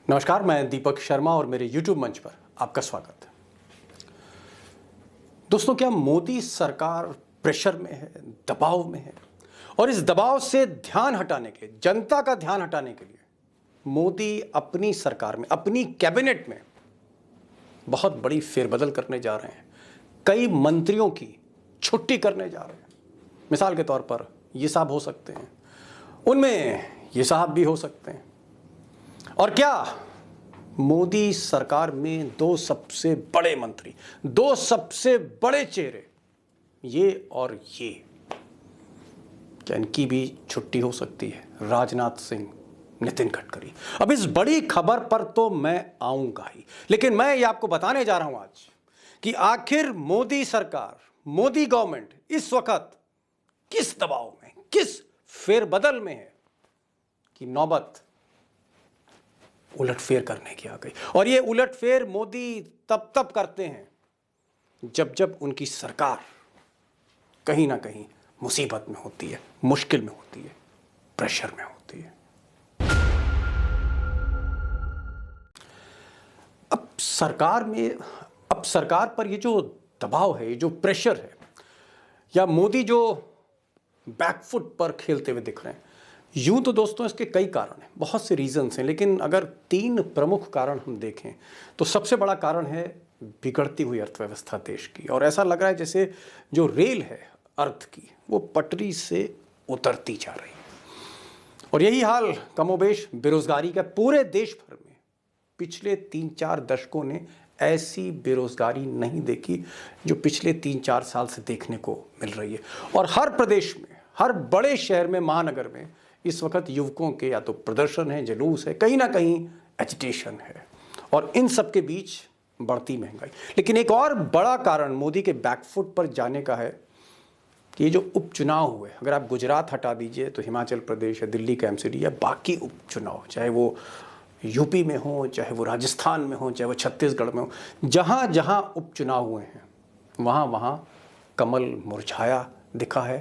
नमस्कार, मैं दीपक शर्मा और मेरे YouTube मंच पर आपका स्वागत है। दोस्तों, क्या मोदी सरकार प्रेशर में है, दबाव में है? और इस दबाव से ध्यान हटाने के लिए, जनता का ध्यान हटाने के लिए मोदी अपनी सरकार में, अपनी कैबिनेट में बहुत बड़ी फेरबदल करने जा रहे हैं। कई मंत्रियों की छुट्टी करने जा रहे हैं। मिसाल के तौर पर ये साहब हो सकते हैं, उनमें ये साहब भी हो सकते हैं। और क्या मोदी सरकार में दो सबसे बड़े मंत्री, दो सबसे बड़े चेहरे, ये और ये, क्या इनकी भी छुट्टी हो सकती है? राजनाथ सिंह, नितिन गडकरी। अब इस बड़ी खबर पर तो मैं आऊंगा ही, लेकिन मैं ये आपको बताने जा रहा हूं आज कि आखिर मोदी सरकार, मोदी गवर्नमेंट इस वक्त किस दबाव में, किस फेरबदल में है कि नौबत उलटफेर करने की आ गई। और ये उलटफेर मोदी तब करते हैं जब जब उनकी सरकार कहीं ना कहीं मुसीबत में होती है, मुश्किल में होती है, प्रेशर में होती है। अब सरकार पर ये जो दबाव है, ये जो प्रेशर है, या मोदी जो बैकफुट पर खेलते हुए दिख रहे हैं, यूं तो दोस्तों इसके कई कारण हैं, बहुत से रीजंस हैं, लेकिन अगर तीन प्रमुख कारण हम देखें तो सबसे बड़ा कारण है बिगड़ती हुई अर्थव्यवस्था देश की। और ऐसा लग रहा है जैसे जो रेल है अर्थ की, वो पटरी से उतरती जा रही है। और यही हाल कमोबेश बेरोजगारी का पूरे देश भर में पिछले 3-4 दशकों ने ऐसी बेरोजगारी नहीं देखी जो पिछले 3-4 साल से देखने को मिल रही है। और हर प्रदेश में, हर बड़े शहर में, महानगर में इस वक्त युवकों के या तो प्रदर्शन है, जुलूस है, कहीं ना कहीं एजिटेशन है, और इन सब के बीच बढ़ती महंगाई। लेकिन एक और बड़ा कारण मोदी के बैकफुट पर जाने का है कि ये जो उपचुनाव हुए, अगर आप गुजरात हटा दीजिए तो हिमाचल प्रदेश या दिल्ली का एमसीडी या बाकी उपचुनाव, चाहे वो यूपी में हो, चाहे वो राजस्थान में हो, चाहे वो छत्तीसगढ़ में हो, जहाँ जहाँ उपचुनाव हुए हैं वहाँ वहाँ कमल मुरझाया दिखा है,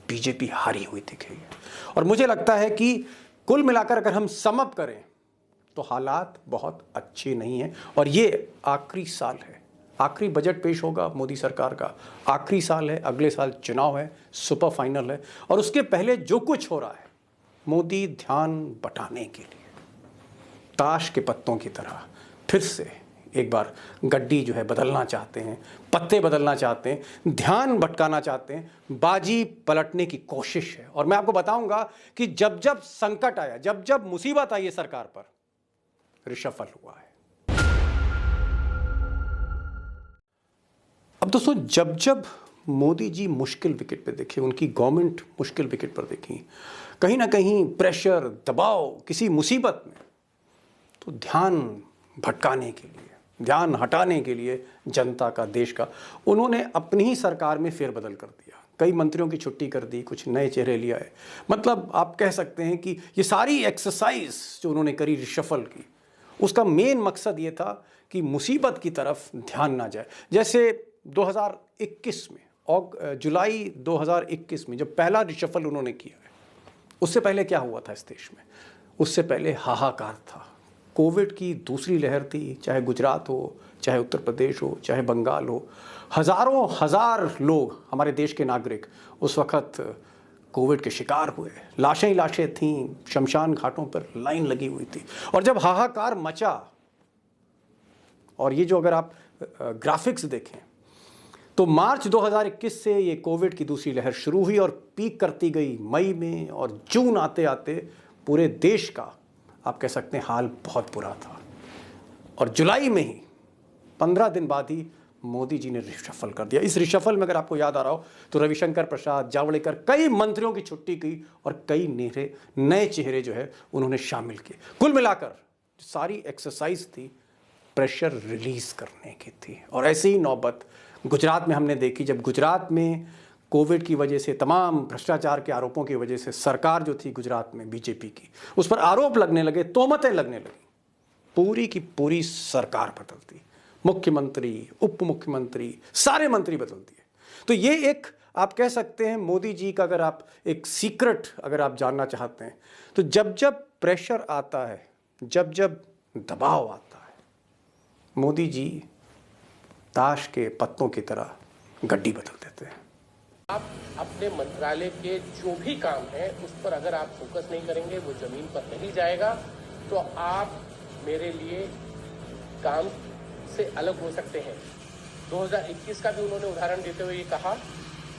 बीजेपी हारी हुई दिखी है। और मुझे लगता है कि कुल मिलाकर अगर हम सम अप करें तो हालात बहुत अच्छे नहीं हैं। और ये आखिरी साल है, आखिरी बजट पेश होगा मोदी सरकार का, आखिरी साल है, अगले साल चुनाव है, सुपर फाइनल है, और उसके पहले जो कुछ हो रहा है, मोदी ध्यान बटाने के लिए ताश के पत्तों की तरह फिर से एक बार गड्डी जो है बदलना चाहते हैं, पत्ते बदलना चाहते हैं, ध्यान भटकाना चाहते हैं, बाजी पलटने की कोशिश है। और मैं आपको बताऊंगा कि जब जब संकट आया, जब जब मुसीबत आई है सरकार पर, रिशफल हुआ है। अब दोस्तों, जब जब मोदी जी मुश्किल विकेट पे देखे, उनकी गवर्नमेंट मुश्किल विकेट पर देखी, कहीं ना कहीं प्रेशर, दबाव, किसी मुसीबत में, तो ध्यान भटकाने के लिए, ध्यान हटाने के लिए जनता का, देश का, उन्होंने अपनी ही सरकार में फेरबदल कर दिया। कई मंत्रियों की छुट्टी कर दी, कुछ नए चेहरे ले आए। मतलब आप कह सकते हैं कि ये सारी एक्सरसाइज जो उन्होंने करी रिशफल की, उसका मेन मकसद ये था कि मुसीबत की तरफ ध्यान ना जाए। जैसे 2021 में, जुलाई 2021 में जब पहला रिशफल उन्होंने किया है, उससे पहले क्या हुआ था इस देश में? उससे पहले हाहाकार था, कोविड की दूसरी लहर थी, चाहे गुजरात हो, चाहे उत्तर प्रदेश हो, चाहे बंगाल हो, हजारों हजार लोग, हमारे देश के नागरिक, उस वक्त कोविड के शिकार हुए, लाशें ही लाशें थीं, शमशान घाटों पर लाइन लगी हुई थी। और जब हाहाकार मचा, और ये जो अगर आप ग्राफिक्स देखें तो मार्च 2021 से ये कोविड की दूसरी लहर शुरू हुई और पीक करती गई मई में, और जून आते आते पूरे देश का, आप कह सकते हैं, हाल बहुत बुरा था। और जुलाई में ही 15 दिन बाद ही मोदी जी ने रिशफल कर दिया। इस रिशफल में अगर आपको याद आ रहा हो तो रविशंकर प्रसाद, जावड़ेकर, कई मंत्रियों की छुट्टी की और कई नए चेहरे जो है उन्होंने शामिल किए। कुल मिलाकर सारी एक्सरसाइज थी प्रेशर रिलीज करने की थी। और ऐसी ही नौबत गुजरात में हमने देखी, जब गुजरात में कोविड की वजह से, तमाम भ्रष्टाचार के आरोपों की वजह से सरकार जो थी गुजरात में बीजेपी की, उस पर आरोप लगने लगे, तोहमतें लगने लगी, पूरी की पूरी सरकार बदलती, मुख्यमंत्री, उप मुख्यमंत्री, सारे मंत्री बदल दिए। तो ये एक, आप कह सकते हैं, मोदी जी का अगर आप एक सीक्रेट अगर आप जानना चाहते हैं, तो जब जब प्रेशर आता है, जब जब दबाव आता है, मोदी जी ताश के पत्तों की तरह गड्डी बदल देते हैं। आप अपने मंत्रालय के जो भी काम है उस पर अगर आप फोकस नहीं करेंगे, वो जमीन पर नहीं जाएगा, तो आप मेरे लिए काम से अलग हो सकते हैं। 2021 का भी उन्होंने उदाहरण देते हुए ये कहा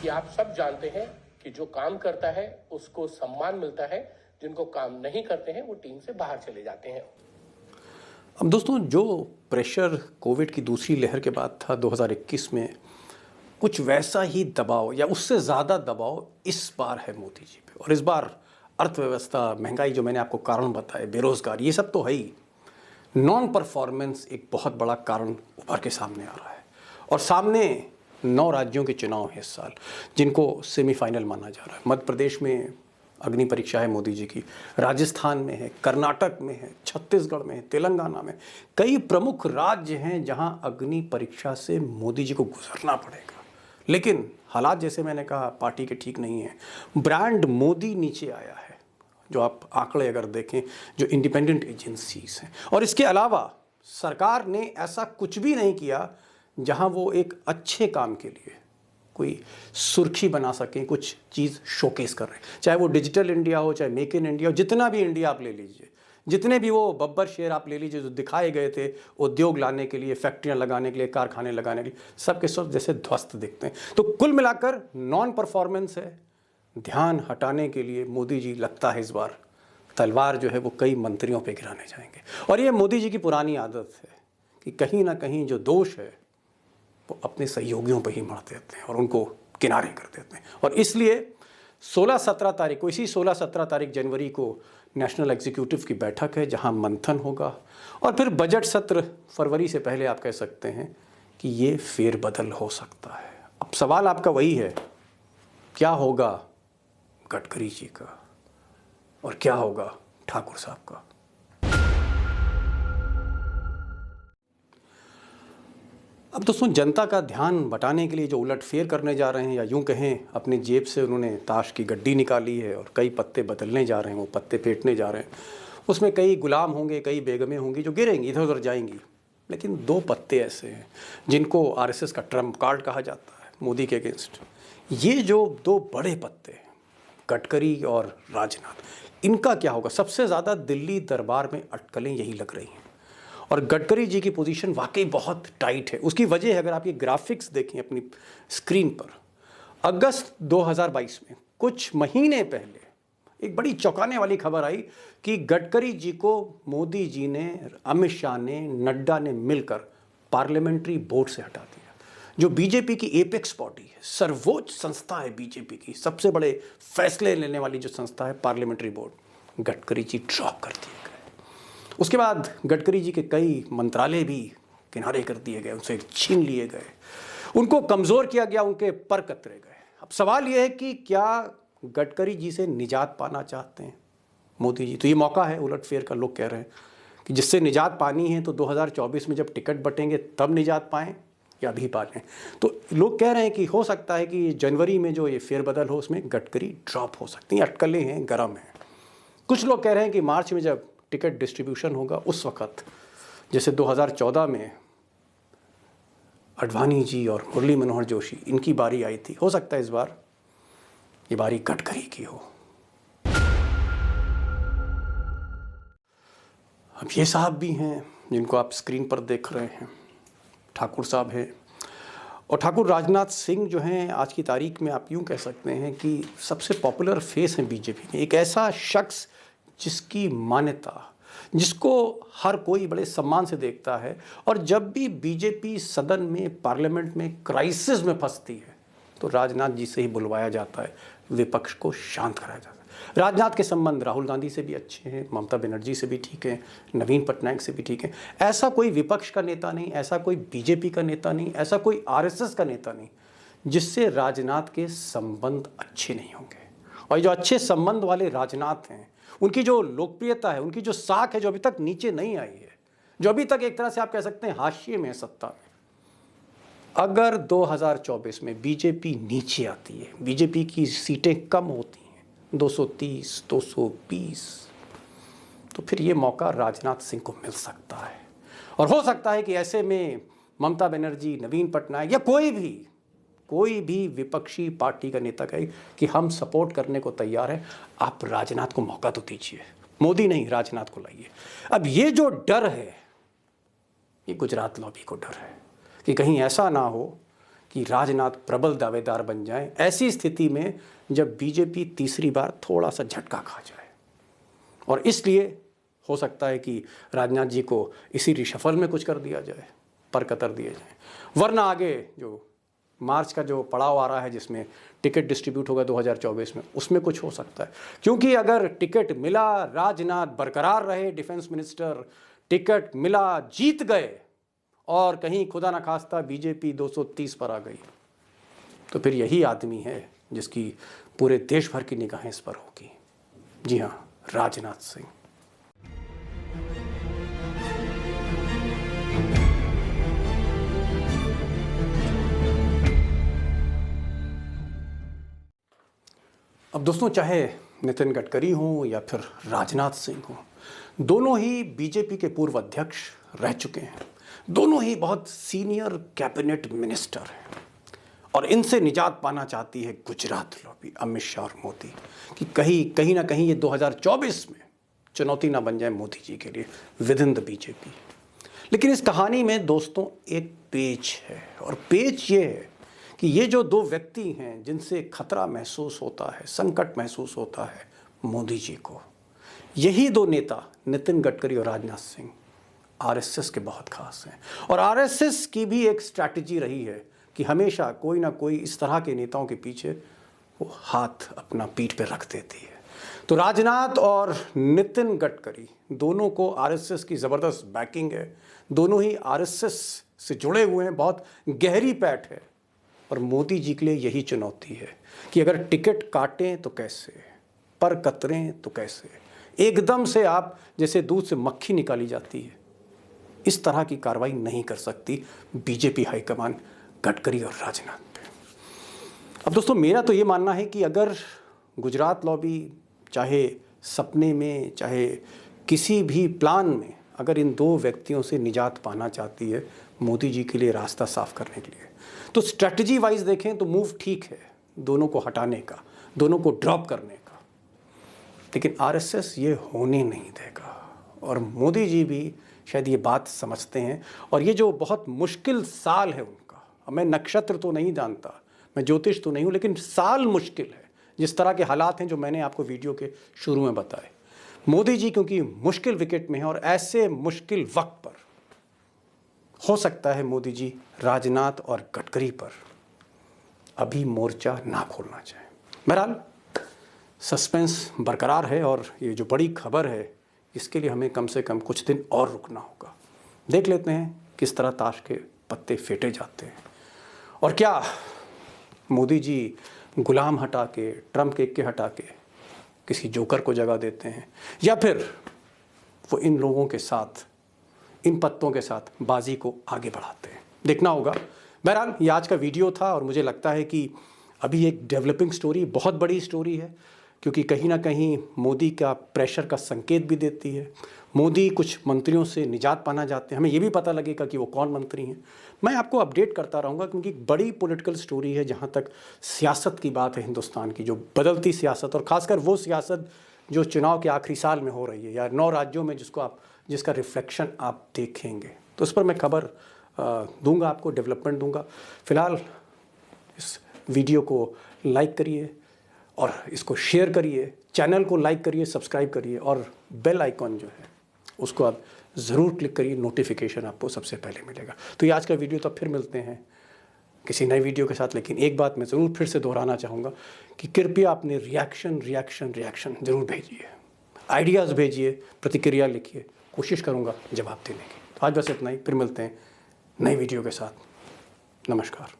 कि आप सब जानते हैं कि जो काम करता है उसको सम्मान मिलता है, जिनको काम नहीं करते हैं वो टीम से बाहर चले जाते हैं। अब दोस्तों, जो प्रेशर कोविड की दूसरी लहर के बाद था 2021 में, कुछ वैसा ही दबाव या उससे ज़्यादा दबाव इस बार है मोदी जी पे। और इस बार अर्थव्यवस्था, महंगाई, जो मैंने आपको कारण बताए, बेरोजगारी, ये सब तो है ही। नॉन परफॉर्मेंस एक बहुत बड़ा कारण उभर के सामने आ रहा है। और सामने 9 राज्यों के चुनाव हैं इस साल, जिनको सेमीफाइनल माना जा रहा है। मध्य प्रदेश में अग्नि परीक्षा है मोदी जी की, राजस्थान में है, कर्नाटक में है, छत्तीसगढ़ में है, तेलंगाना में। कई प्रमुख राज्य हैं जहां अग्नि परीक्षा से मोदी जी को गुजरना पड़ेगा। लेकिन हालात, जैसे मैंने कहा, पार्टी के ठीक नहीं है। ब्रांड मोदी नीचे आया है, जो आप आंकड़े अगर देखें, जो इंडिपेंडेंट एजेंसीज हैं। और इसके अलावा सरकार ने ऐसा कुछ भी नहीं किया जहां वो एक अच्छे काम के लिए कोई सुर्खी बना सकें, कुछ चीज़ शोकेस कर रहे हैं। चाहे वो डिजिटल इंडिया हो, चाहे मेक इन इंडिया हो, जितना भी इंडिया आप ले लीजिए, जितने भी वो बब्बर शेर आप ले लीजिए जो दिखाए गए थे उद्योग लाने के लिए, फैक्ट्रियां लगाने के लिए, कारखाने लगाने के लिए, सब के सब जैसे ध्वस्त दिखते हैं। तो कुल मिलाकर नॉन परफॉर्मेंस है। ध्यान हटाने के लिए मोदी जी, लगता है इस बार तलवार जो है वो कई मंत्रियों पे गिराने जाएंगे। और ये मोदी जी की पुरानी आदत है कि कहीं ना कहीं जो दोष है वो अपने सहयोगियों पर ही मढ़ देते हैं और उनको किनारे कर देते हैं। और इसलिए 16-17 तारीख को, इसी 16-17 तारीख जनवरी को नेशनल एग्जीक्यूटिव की बैठक है, जहां मंथन होगा। और फिर बजट सत्र फरवरी से पहले आप कह सकते हैं कि ये फेरबदल हो सकता है। अब सवाल आपका वही है, क्या होगा गडकरी जी का और क्या होगा ठाकुर साहब का। अब दोस्तों, जनता का ध्यान बटाने के लिए जो उलटफेर करने जा रहे हैं, या यूं कहें अपनी जेब से उन्होंने ताश की गड्डी निकाली है और कई पत्ते बदलने जा रहे हैं, वो पत्ते फेंटने जा रहे हैं। उसमें कई गुलाम होंगे, कई बेगमें होंगी जो गिरेंगी, इधर उधर जाएंगी। लेकिन 2 पत्ते ऐसे हैं जिनको आरएसएस का ट्रम्प कार्ड कहा जाता है मोदी के अगेंस्ट। ये जो 2 बड़े पत्ते हैं, गडकरी और राजनाथ, इनका क्या होगा। सबसे ज़्यादा दिल्ली दरबार में अटकलें यही लग रही हैं। और गडकरी जी की पोजीशन वाकई बहुत टाइट है। उसकी वजह है, अगर आप ये ग्राफिक्स देखें अपनी स्क्रीन पर, अगस्त 2022 में, कुछ महीने पहले, एक बड़ी चौंकाने वाली खबर आई कि गडकरी जी को मोदी जी ने, अमित शाह ने, नड्डा ने मिलकर पार्लियामेंट्री बोर्ड से हटा दिया। जो बीजेपी की एपेक्स बॉडी है, सर्वोच्च संस्था है बीजेपी की, सबसे बड़े फैसले लेने वाली जो संस्था है parliamentary board, Gadkari ji drop कर दिए गए। उसके बाद गडकरी जी के कई मंत्रालय भी किनारे कर दिए गए, उनसे छीन लिए गए, उनको कमज़ोर किया गया, उनके पर कतरे गए। अब सवाल यह है कि क्या गडकरी जी से निजात पाना चाहते हैं मोदी जी। तो ये मौका है उलटफेर का। लोग कह रहे हैं कि जिससे निजात पानी है तो 2024 में जब टिकट बटेंगे तब निजात पाएँ या अभी पा लें। तो लोग कह रहे हैं कि हो सकता है कि जनवरी में जो ये फेरबदल हो उसमें गडकरी ड्रॉप हो सकती हैं। अटकलें हैं, गर्म हैं। कुछ लोग कह रहे हैं कि मार्च में जब टिकट डिस्ट्रीब्यूशन होगा उस वक्त, जैसे 2014 में अडवाणी जी और मुरली मनोहर जोशी, इनकी बारी आई थी, हो सकता है इस बार ये बारी गडकरी की हो। अब ये साहब भी हैं जिनको आप स्क्रीन पर देख रहे हैं, ठाकुर साहब हैं। और ठाकुर राजनाथ सिंह जो हैं, आज की तारीख में आप यूँ कह सकते हैं कि सबसे पॉपुलर फेस हैं बीजेपी में। एक ऐसा शख्स जिसकी मान्यता, जिसको हर कोई बड़े सम्मान से देखता है। और जब भी बीजेपी सदन में, पार्लियामेंट में क्राइसिस में फंसती है तो राजनाथ जी से ही बुलवाया जाता है, विपक्ष को शांत कराया जाता है। राजनाथ के संबंध राहुल गांधी से भी अच्छे हैं, ममता बनर्जी से भी ठीक हैं, नवीन पटनायक से भी ठीक है। ऐसा कोई विपक्ष का नेता नहीं, ऐसा कोई बीजेपी का नेता नहीं, ऐसा कोई आरएसएस का नेता नहीं जिससे राजनाथ के संबंध अच्छे नहीं होंगे। और जो अच्छे संबंध वाले राजनाथ हैं, उनकी जो लोकप्रियता है, उनकी जो साख है, जो अभी तक नीचे नहीं आई है, जो अभी तक एक तरह से आप कह सकते हैं हाशिए में है सत्ता में। अगर 2024 में बीजेपी नीचे आती है, बीजेपी की सीटें कम होती हैं, 230, 220, तो फिर ये मौका राजनाथ सिंह को मिल सकता है। और हो सकता है कि ऐसे में ममता बनर्जी, नवीन पटनायक या कोई भी विपक्षी पार्टी का नेता कहे कि हम सपोर्ट करने को तैयार है, आप राजनाथ को मौका तो दीजिए, मोदी नहीं राजनाथ को लाइए। अब ये जो डर है, ये गुजरात लॉबी को डर है कि कहीं ऐसा ना हो कि राजनाथ प्रबल दावेदार बन जाए ऐसी स्थिति में जब बीजेपी तीसरी बार थोड़ा सा झटका खा जाए। और इसलिए हो सकता है कि राजनाथ जी को इसी रिशफल में कुछ कर दिया जाए, पर कतर दिए जाए, वरना आगे जो मार्च का जो पड़ाव आ रहा है जिसमें टिकट डिस्ट्रीब्यूट होगा 2024 में, उसमें कुछ हो सकता है। क्योंकि अगर टिकट मिला, राजनाथ बरकरार रहे डिफेंस मिनिस्टर, टिकट मिला, जीत गए और कहीं खुदा न खास्ता बीजेपी 230 पर आ गई, तो फिर यही आदमी है जिसकी पूरे देश भर की निगाहें इस पर होगी। जी हाँ, राजनाथ सिंह। अब दोस्तों, चाहे नितिन गडकरी हों या फिर राजनाथ सिंह हों, दोनों ही बीजेपी के पूर्व अध्यक्ष रह चुके हैं, दोनों ही बहुत सीनियर कैबिनेट मिनिस्टर हैं और इनसे निजात पाना चाहती है गुजरात लॉबी, अमित शाह और मोदी, कि कहीं ना कहीं ये 2024 में चुनौती ना बन जाए मोदी जी के लिए विद इन द बीजेपी। लेकिन इस कहानी में दोस्तों एक पेच है, और पेच ये है कि ये जो दो व्यक्ति हैं जिनसे खतरा महसूस होता है, संकट महसूस होता है मोदी जी को, यही दो नेता नितिन गडकरी और राजनाथ सिंह आरएसएस के बहुत खास हैं। और आरएसएस की भी एक स्ट्रैटेजी रही है कि हमेशा कोई ना कोई इस तरह के नेताओं के पीछे वो हाथ अपना पीठ पे रख देती है। तो राजनाथ और नितिन गडकरी दोनों को आरएसएस की ज़बरदस्त बैकिंग है, दोनों ही आरएसएस से जुड़े हुए हैं, बहुत गहरी पैठ है। और मोदी जी के लिए यही चुनौती है कि अगर टिकट काटें तो कैसे, पर कतरें तो कैसे, एकदम से आप जैसे दूध से मक्खी निकाली जाती है, इस तरह की कार्रवाई नहीं कर सकती बीजेपी हाईकमान गडकरी और राजनाथ पे। अब दोस्तों, मेरा तो ये मानना है कि अगर गुजरात लॉबी चाहे सपने में चाहे किसी भी प्लान में अगर इन दो व्यक्तियों से निजात पाना चाहती है मोदी जी के लिए रास्ता साफ करने के लिए, तो स्ट्रैटेजी वाइज देखें तो मूव ठीक है, दोनों को हटाने का, दोनों को ड्रॉप करने का। लेकिन आरएसएस ये होने नहीं देगा, और मोदी जी भी शायद ये बात समझते हैं। और ये जो बहुत मुश्किल साल है उनका, मैं नक्षत्र तो नहीं जानता, मैं ज्योतिष तो नहीं हूँ, लेकिन साल मुश्किल है, जिस तरह के हालात हैं जो मैंने आपको वीडियो के शुरू में बताए। मोदी जी क्योंकि मुश्किल विकेट में हैं, और ऐसे मुश्किल वक्त पर हो सकता है मोदी जी राजनाथ और गडकरी पर अभी मोर्चा ना खोलना चाहें। बहरहाल सस्पेंस बरकरार है, और ये जो बड़ी खबर है इसके लिए हमें कम से कम कुछ दिन और रुकना होगा। देख लेते हैं किस तरह ताश के पत्ते फेंटे जाते हैं, और क्या मोदी जी गुलाम हटा के, ट्रम्प केक के हटा के किसी जोकर को जगह देते हैं, या फिर वो इन लोगों के साथ, इन पत्तों के साथ बाजी को आगे बढ़ाते हैं, देखना होगा। बहरहाल ये आज का वीडियो था, और मुझे लगता है कि अभी एक डेवलपिंग स्टोरी, बहुत बड़ी स्टोरी है, क्योंकि कहीं ना कहीं मोदी का प्रेशर का संकेत भी देती है। मोदी कुछ मंत्रियों से निजात पाना चाहते हैं, हमें ये भी पता लगेगा कि वो कौन मंत्री हैं। मैं आपको अपडेट करता रहूँगा, क्योंकि एक बड़ी पॉलिटिकल स्टोरी है जहाँ तक सियासत की बात है हिंदुस्तान की, जो बदलती सियासत, और ख़ासकर वो सियासत जो चुनाव के आखिरी साल में हो रही है, या 9 राज्यों में जिसका रिफ्लेक्शन आप देखेंगे, तो उस पर मैं खबर दूंगा आपको, डेवलपमेंट दूंगा। फ़िलहाल इस वीडियो को लाइक करिए और इसको शेयर करिए, चैनल को लाइक करिए, सब्सक्राइब करिए, और बेल आइकॉन जो है उसको आप ज़रूर क्लिक करिए, नोटिफिकेशन आपको सबसे पहले मिलेगा। तो ये आज का वीडियो, तो फिर मिलते हैं किसी नए वीडियो के साथ। लेकिन एक बात मैं ज़रूर फिर से दोहराना चाहूँगा कि कृपया अपने रिएक्शन ज़रूर भेजिए, आइडियाज़ भेजिए, प्रतिक्रिया लिखिए, कोशिश करूँगा जवाब देने की। तो आज बस इतना ही, फिर मिलते हैं नई वीडियो के साथ। नमस्कार।